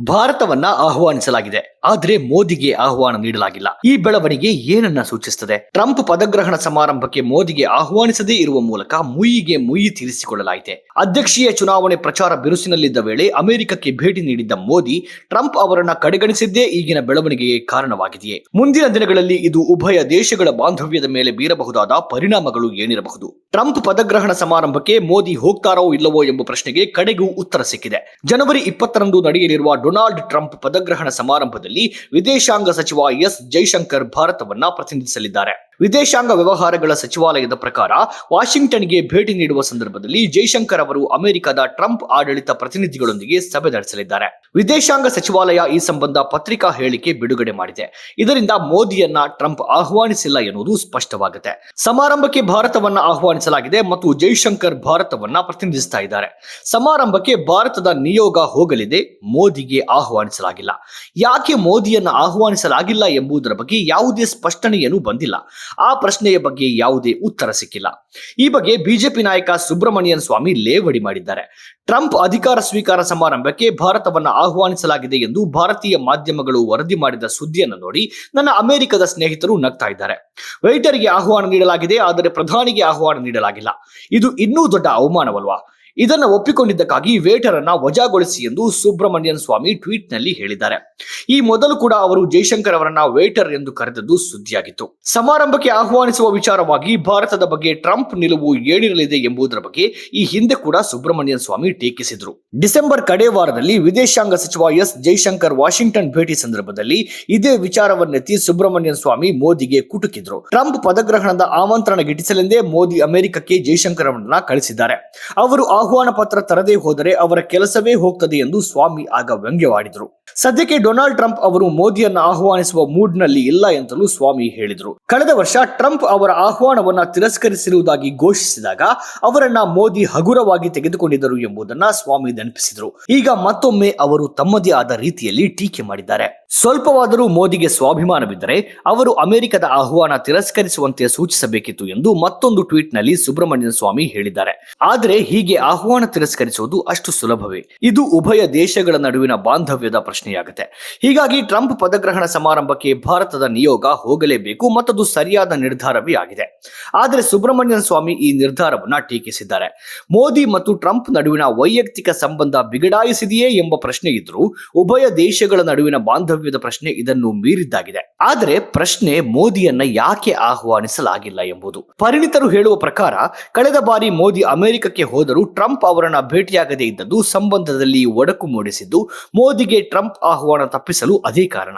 ಭಾರತವನ್ನ ಆಹ್ವಾನಿಸಲಾಗಿದೆ, ಆದರೆ ಮೋದಿಗೆ ಆಹ್ವಾನ ನೀಡಲಾಗಿಲ್ಲ. ಈ ಬೆಳವಣಿಗೆ ಏನನ್ನ ಸೂಚಿಸುತ್ತದೆ? ಟ್ರಂಪ್ ಪದಗ್ರಹಣ ಸಮಾರಂಭಕ್ಕೆ ಮೋದಿಗೆ ಆಹ್ವಾನಿಸದೇ ಇರುವ ಮೂಲಕ ಮುಯ್ಯಿಗೆ ಮುಯ್ಯಿ ತೀರಿಸಿಕೊಳ್ಳಲಾಯಿತೆ. ಅಧ್ಯಕ್ಷೀಯ ಚುನಾವಣೆ ಪ್ರಚಾರ ಬಿರುಸಿನಲ್ಲಿದ್ದ ವೇಳೆ ಅಮೆರಿಕಕ್ಕೆ ಭೇಟಿ ನೀಡಿದ್ದ ಮೋದಿ ಟ್ರಂಪ್ ಅವರನ್ನ ಕಡೆಗಣಿಸಿದ್ದೇ ಈಗಿನ ಬೆಳವಣಿಗೆಗೆ ಕಾರಣವಾಗಿದೆಯೇ? ಮುಂದಿನ ದಿನಗಳಲ್ಲಿ ಇದು ಉಭಯ ದೇಶಗಳ ಬಾಂಧವ್ಯದ ಮೇಲೆ ಬೀರಬಹುದಾದ ಪರಿಣಾಮಗಳು ಏನಿರಬಹುದು? ಟ್ರಂಪ್ ಪದಗ್ರಹಣ ಸಮಾರಂಭಕ್ಕೆ ಮೋದಿ ಹೋಗ್ತಾರೋ ಇಲ್ಲವೋ ಎಂಬ ಪ್ರಶ್ನೆಗೆ ಕಡೆಗೂ ಉತ್ತರ ಸಿಕ್ಕಿದೆ. ಜನವರಿ 20ರಂದು ನಡೆಯಲಿರುವ ಡೊನಾಲ್ಡ್ ಟ್ರಂಪ್ ಪದಗ್ರಹಣ ಸಮಾರಂಭದಲ್ಲಿ ವಿದೇಶಾಂಗ ಸಚಿವ ಎಸ್ ಜೈಶಂಕರ್ ಭಾರತವನ್ನ ಪ್ರತಿನಿಧಿಸಲಿದ್ದಾರೆ. ವಿದೇಶಾಂಗ ವ್ಯವಹಾರಗಳ ಸಚಿವಾಲಯದ ಪ್ರಕಾರ ವಾಷಿಂಗ್ಟನ್ಗೆ ಭೇಟಿ ನೀಡುವ ಸಂದರ್ಭದಲ್ಲಿ ಜೈಶಂಕರ್ ಅವರು ಅಮೆರಿಕದ ಟ್ರಂಪ್ ಆಡಳಿತ ಪ್ರತಿನಿಧಿಗಳೊಂದಿಗೆ ಸಭೆ ನಡೆಸಲಿದ್ದಾರೆ. ವಿದೇಶಾಂಗ ಸಚಿವಾಲಯ ಈ ಸಂಬಂಧ ಪತ್ರಿಕಾ ಹೇಳಿಕೆ ಬಿಡುಗಡೆ ಮಾಡಿದೆ. ಇದರಿಂದ ಮೋದಿಯನ್ನ ಟ್ರಂಪ್ ಆಹ್ವಾನಿಸಿಲ್ಲ ಎನ್ನುವುದು ಸ್ಪಷ್ಟವಾಗುತ್ತೆ. ಸಮಾರಂಭಕ್ಕೆ ಭಾರತವನ್ನ ಆಹ್ವಾನಿಸಲಾಗಿದೆ ಮತ್ತು ಜೈಶಂಕರ್ ಭಾರತವನ್ನ ಪ್ರತಿನಿಧಿಸ್ತಾ ಇದ್ದಾರೆ. ಸಮಾರಂಭಕ್ಕೆ ಭಾರತದ ನಿಯೋಗ ಹೋಗಲಿದೆ, ಮೋದಿಗೆ ಆಹ್ವಾನಿಸಲಾಗಿಲ್ಲ. ಯಾಕೆ ಮೋದಿಯನ್ನ ಆಹ್ವಾನಿಸಲಾಗಿಲ್ಲ ಎಂಬುದರ ಬಗ್ಗೆ ಯಾವುದೇ ಸ್ಪಷ್ಟನೆಯೂ ಬಂದಿಲ್ಲ. ಆ ಪ್ರಶ್ನೆಯ ಬಗ್ಗೆ ಯಾವುದೇ ಉತ್ತರ ಸಿಕ್ಕಿಲ್ಲ. ಈ ಬಗ್ಗೆ ಬಿಜೆಪಿ ನಾಯಕ ಸುಬ್ರಮಣಿಯನ್ ಸ್ವಾಮಿ ಲೇವಡಿ ಮಾಡಿದ್ದಾರೆ. ಟ್ರಂಪ್ ಅಧಿಕಾರ ಸ್ವೀಕಾರ ಸಮಾರಂಭಕ್ಕೆ ಭಾರತವನ್ನ ಆಹ್ವಾನಿಸಲಾಗಿದೆ ಎಂದು ಭಾರತೀಯ ಮಾಧ್ಯಮಗಳು ವರದಿ ಮಾಡಿದ ಸುದ್ದಿಯನ್ನು ನೋಡಿ ನನ್ನ ಅಮೆರಿಕದ ಸ್ನೇಹಿತರು ನಗ್ತಾ ಇದ್ದಾರೆ. ವೇಟರ್ಗೆ ಆಹ್ವಾನ ನೀಡಲಾಗಿದೆ, ಆದರೆ ಪ್ರಧಾನಿಗೆ ಆಹ್ವಾನ ನೀಡಲಾಗಿಲ್ಲ. ಇದು ಇನ್ನೂ ದೊಡ್ಡ ಅವಮಾನವಲ್ವಾ? ಇದನ್ನು ಒಪ್ಪಿಕೊಂಡಿದ್ದಕ್ಕಾಗಿ ವೇಟರ್ ಅನ್ನ ವಜಾಗೊಳಿಸಿ ಎಂದು ಸುಬ್ರಮಣ್ಯನ್ ಸ್ವಾಮಿ ಟ್ವೀಟ್ ನಲ್ಲಿ ಹೇಳಿದ್ದಾರೆ. ಈ ಮೊದಲು ಕೂಡ ಅವರು ಜೈಶಂಕರ್ ಅವರನ್ನ ವೇಟರ್ ಎಂದು ಕರೆದದ್ದು ಸುದ್ದಿಯಾಗಿತ್ತು. ಸಮಾರಂಭಕ್ಕೆ ಆಹ್ವಾನಿಸುವ ವಿಚಾರವಾಗಿ ಭಾರತದ ಬಗ್ಗೆ ಟ್ರಂಪ್ ನಿಲುವು ಏನಿರಲಿದೆ ಎಂಬುದರ ಬಗ್ಗೆ ಈ ಹಿಂದೆ ಕೂಡ ಸುಬ್ರಮಣ್ಯನ್ ಸ್ವಾಮಿ ಟೀಕಿಸಿದ್ರು. ಡಿಸೆಂಬರ್ ಕಡೆ ವಾರದಲ್ಲಿ ವಿದೇಶಾಂಗ ಸಚಿವ ಎಸ್ ಜೈಶಂಕರ್ ವಾಷಿಂಗ್ಟನ್ ಭೇಟಿ ಸಂದರ್ಭದಲ್ಲಿ ಇದೇ ವಿಚಾರವನ್ನೆತ್ತಿ ಸುಬ್ರಮಣ್ಯನ್ ಸ್ವಾಮಿ ಮೋದಿಗೆ ಕುಟುಕಿದ್ರು. ಟ್ರಂಪ್ ಪದಗ್ರಹಣದ ಆಮಂತ್ರಣ ಗಿಟ್ಟಿಸಲೆಂದೇ ಮೋದಿ ಅಮೆರಿಕಕ್ಕೆ ಜೈಶಂಕರ್ ಅವರನ್ನ ಕಳಿಸಿದ್ದಾರೆ. ಅವರು ಆಹ್ವಾನ ಪತ್ರ ತರದೇ ಹೋದರೆ ಅವರ ಕೆಲಸವೇ ಹೋಗ್ತದೆ ಎಂದು ಸ್ವಾಮಿ ಆಗ ವ್ಯಂಗ್ಯವಾಡಿದರು. ಸದ್ಯಕ್ಕೆ ಡೊನಾಲ್ಡ್ ಟ್ರಂಪ್ ಅವರು ಮೋದಿಯನ್ನ ಆಹ್ವಾನಿಸುವ ಮೂಡ್ ನಲ್ಲಿ ಇಲ್ಲ ಎಂತಲೂ ಸ್ವಾಮಿ ಹೇಳಿದರು. ಕಳೆದ ವರ್ಷ ಟ್ರಂಪ್ ಅವರ ಆಹ್ವಾನವನ್ನ ತಿರಸ್ಕರಿಸಿರುವುದಾಗಿ ಘೋಷಿಸಿದಾಗ ಅವರನ್ನ ಮೋದಿ ಹಗುರವಾಗಿ ತೆಗೆದುಕೊಂಡಿದ್ದರು ಎಂಬುದನ್ನ ಸ್ವಾಮಿ ನೆನಪಿಸಿದರು. ಈಗ ಮತ್ತೊಮ್ಮೆ ಅವರು ತಮ್ಮದೇ ಆದ ರೀತಿಯಲ್ಲಿ ಟೀಕೆ ಮಾಡಿದ್ದಾರೆ. ಸ್ವಲ್ಪವಾದರೂ ಮೋದಿಗೆ ಸ್ವಾಭಿಮಾನವಿದ್ದರೆ ಅವರು ಅಮೆರಿಕದ ಆಹ್ವಾನ ತಿರಸ್ಕರಿಸುವಂತೆ ಸೂಚಿಸಬೇಕಿತ್ತು ಎಂದು ಮತ್ತೊಂದು ಟ್ವೀಟ್ ನಲ್ಲಿ ಸುಬ್ರಮಣ್ಯನ್ ಸ್ವಾಮಿ ಹೇಳಿದ್ದಾರೆ. ಆದರೆ ಹೀಗೆ ಆಹ್ವಾನ ತಿರಸ್ಕರಿಸುವುದು ಅಷ್ಟು ಸುಲಭವೇ? ಇದು ಉಭಯ ದೇಶಗಳ ನಡುವಿನ ಬಾಂಧವ್ಯದ ಪ್ರಶ್ನೆಯಾಗುತ್ತೆ. ಹೀಗಾಗಿ ಟ್ರಂಪ್ ಪದಗ್ರಹಣ ಸಮಾರಂಭಕ್ಕೆ ಭಾರತದ ನಿಯೋಗ ಹೋಗಲೇಬೇಕು ಮತ್ತದು ಸರಿಯಾದ ನಿರ್ಧಾರವೇ ಆಗಿದೆ. ಆದರೆ ಸುಬ್ರಮಣ್ಯನ್ ಸ್ವಾಮಿ ಈ ನಿರ್ಧಾರವನ್ನ ಟೀಕಿಸಿದ್ದಾರೆ. ಮೋದಿ ಮತ್ತು ಟ್ರಂಪ್ ನಡುವಿನ ವೈಯಕ್ತಿಕ ಸಂಬಂಧ ಬಿಗಡಾಯಿಸಿದೆಯೇ ಎಂಬ ಪ್ರಶ್ನೆ ಇದ್ರೂ ಉಭಯ ದೇಶಗಳ ನಡುವಿನ ಬಾಂಧವ್ಯದ ಪ್ರಶ್ನೆ ಇದನ್ನು ಮೀರಿದ್ದಾಗಿದೆ. ಆದರೆ ಪ್ರಶ್ನೆ ಮೋದಿಯನ್ನ ಯಾಕೆ ಆಹ್ವಾನಿಸಲಾಗಿಲ್ಲ ಎಂಬುದು. ಪರಿಣಿತರು ಹೇಳುವ ಪ್ರಕಾರ ಕಳೆದ ಬಾರಿ ಮೋದಿ ಅಮೆರಿಕಕ್ಕೆ ಹೋದರೂ ಟ್ರಂಪ್ ಅವರನ್ನ ಭೇಟಿಯಾಗದೇ ಇದ್ದದ್ದು ಸಂಬಂಧದಲ್ಲಿ ಒಡಕು ಮೂಡಿಸಿದ್ದು ಮೋದಿಗೆ ಟ್ರಂಪ್ ಆಹ್ವಾನ ತಪ್ಪಿಸಲು ಅದೇ ಕಾರಣ.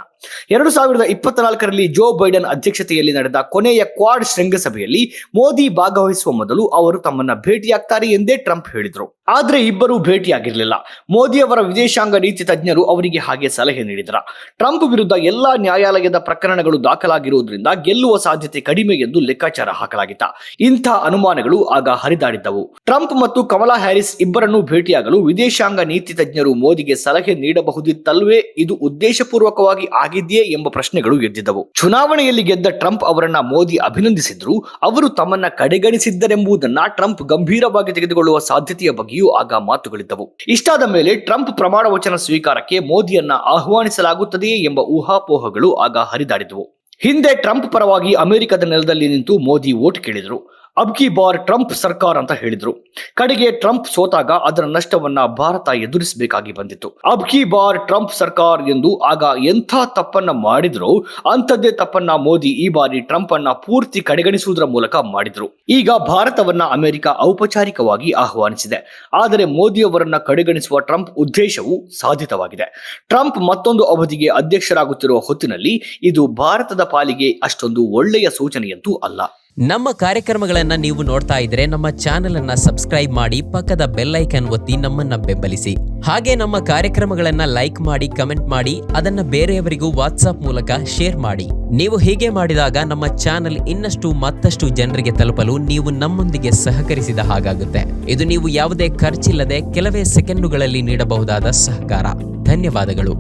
2024ರಲ್ಲಿ ಜೋ ಬೈಡನ್ ಅಧ್ಯಕ್ಷತೆಯಲ್ಲಿ ನಡೆದ ಕೊನೆಯ ಕ್ವಾಡ್ ಶೃಂಗಸಭೆಯಲ್ಲಿ ಮೋದಿ ಭಾಗವಹಿಸುವ ಮೊದಲು ಅವರು ತಮ್ಮನ್ನ ಭೇಟಿಯಾಗ್ತಾರೆ ಎಂದೇ ಟ್ರಂಪ್ ಹೇಳಿದ್ರು. ಆದ್ರೆ ಇಬ್ಬರು ಭೇಟಿಯಾಗಿರಲಿಲ್ಲ. ಮೋದಿ ಅವರ ವಿದೇಶಾಂಗ ನೀತಿ ತಜ್ಞರು ಅವರಿಗೆ ಹಾಗೆ ಸಲಹೆ ನೀಡಿದ್ರ. ಟ್ರಂಪ್ ವಿರುದ್ಧ ಎಲ್ಲಾ ನ್ಯಾಯಾಲಯದ ಪ್ರಕರಣಗಳು ದಾಖಲಾಗಿರುವುದರಿಂದ ಗೆಲ್ಲುವ ಸಾಧ್ಯತೆ ಕಡಿಮೆ ಎಂದು ಲೆಕ್ಕಾಚಾರ ಹಾಕಲಾಗಿತ್ತ. ಇಂಥ ಅನುಮಾನಗಳು ಆಗ ಹರಿದಾಡಿದ್ದವು. ಟ್ರಂಪ್ ಮತ್ತು ಕಮಲಾ ಹ್ಯಾರಿಸ್ ಇಬ್ಬರನ್ನು ಭೇಟಿಯಾಗಲು ವಿದೇಶಾಂಗ ನೀತಿ ತಜ್ಞರು ಮೋದಿಗೆ ಸಲಹೆ ನೀಡಬಹುದಿತ್ತಲ್ವೇ? ಇದು ಉದ್ದೇಶಪೂರ್ವಕವಾಗಿ ಆಗಿದೆಯೇ ಎಂಬ ಪ್ರಶ್ನೆಗಳು ಎದ್ದಿದ್ದವು. ಚುನಾವಣೆಯಲ್ಲಿ ಗೆದ್ದ ಟ್ರಂಪ್ ಅವರನ್ನ ಮೋದಿ ಅಭಿನಂದಿಸಿದ್ರು. ಅವರು ತಮ್ಮನ್ನ ಕಡೆಗಣಿಸಿದ್ದರೆಂಬುದನ್ನ ಟ್ರಂಪ್ ಗಂಭೀರವಾಗಿ ತೆಗೆದುಕೊಳ್ಳುವ ಸಾಧ್ಯತೆಯ ಬಗ್ಗೆಯೂ ಆಗ ಮಾತುಗಳಿದ್ದವು. ಇಷ್ಟಾದ ಮೇಲೆ ಟ್ರಂಪ್ ಪ್ರಮಾಣ ವಚನ ಸ್ವೀಕಾರಕ್ಕೆ ಮೋದಿಯನ್ನ ಆಹ್ವಾನಿಸಲಾಗುತ್ತದೆಯೇ ಎಂಬ ಊಹಾಪೋಹಗಳು ಆಗ ಹರಿದಾಡಿದವು. ಹಿಂದೆ ಟ್ರಂಪ್ ಪರವಾಗಿ ಅಮೆರಿಕದ ನೆಲದಲ್ಲಿ ನಿಂತು ಮೋದಿ ವೋಟ್ ಕೇಳಿದ್ರು. ಅಬ್ ಕಿ ಬಾರ್ ಟ್ರಂಪ್ ಸರ್ಕಾರ ಅಂತ ಹೇಳಿದ್ರು. ಕಡೆಗೆ ಟ್ರಂಪ್ ಸೋತಾಗ ಅದರ ನಷ್ಟವನ್ನ ಭಾರತ ಎದುರಿಸಬೇಕಾಗಿ ಬಂದಿತ್ತು. ಅಬ್ ಕಿ ಬಾರ್ ಟ್ರಂಪ್ ಸರ್ಕಾರ ಎಂದು ಆಗ ಎಂಥ ತಪ್ಪನ್ನ ಮಾಡಿದ್ರು ಅಂಥದ್ದೇ ತಪ್ಪನ್ನ ಮೋದಿ ಈ ಬಾರಿ ಟ್ರಂಪ್ ಅನ್ನ ಪೂರ್ತಿ ಕಡೆಗಣಿಸುವುದರ ಮೂಲಕ ಮಾಡಿದ್ರು. ಈಗ ಭಾರತವನ್ನ ಅಮೆರಿಕ ಔಪಚಾರಿಕವಾಗಿ ಆಹ್ವಾನಿಸಿದೆ. ಆದರೆ ಮೋದಿ ಅವರನ್ನ ಕಡೆಗಣಿಸುವ ಟ್ರಂಪ್ ಉದ್ದೇಶವು ಸಾಧಿತವಾಗಿದೆ. ಟ್ರಂಪ್ ಮತ್ತೊಂದು ಅವಧಿಗೆ ಅಧ್ಯಕ್ಷರಾಗುತ್ತಿರುವ ಹೊತ್ತಿನಲ್ಲಿ ಇದು ಭಾರತದ ಪಾಲಿಗೆ ಅಷ್ಟೊಂದು ಒಳ್ಳೆಯ ಸೂಚನೆಯಂತೂ ಅಲ್ಲ. ನಮ್ಮ ಕಾರ್ಯಕ್ರಮಗಳನ್ನು ನೀವು ನೋಡ್ತಾ ಇದ್ರೆ ನಮ್ಮ ಚಾನೆಲ್ ಅನ್ನ ಸಬ್ಸ್ಕ್ರೈಬ್ ಮಾಡಿ, ಪಕ್ಕದ ಬೆಲ್ ಐಕಾನ್ ಒತ್ತಿ ನಮ್ಮನ್ನ ಬೆಂಬಲಿಸಿ. ಹಾಗೆ ನಮ್ಮ ಕಾರ್ಯಕ್ರಮಗಳನ್ನ ಲೈಕ್ ಮಾಡಿ, ಕಮೆಂಟ್ ಮಾಡಿ, ಅದನ್ನ ಬೇರೆಯವರಿಗೂ ವಾಟ್ಸ್ಆಪ್ ಮೂಲಕ ಶೇರ್ ಮಾಡಿ. ನೀವು ಹೀಗೆ ಮಾಡಿದಾಗ ನಮ್ಮ ಚಾನೆಲ್ ಮತ್ತಷ್ಟು ಜನರಿಗೆ ತಲುಪಲು ನೀವು ನಮ್ಮೊಂದಿಗೆ ಸಹಕರಿಸಿದ ಹಾಗಾಗುತ್ತೆ. ಇದು ನೀವು ಯಾವುದೇ ಖರ್ಚಿಲ್ಲದೆ ಕೆಲವೇ ಸೆಕೆಂಡುಗಳಲ್ಲಿ ನೀಡಬಹುದಾದ ಸಹಕಾರ. ಧನ್ಯವಾದಗಳು.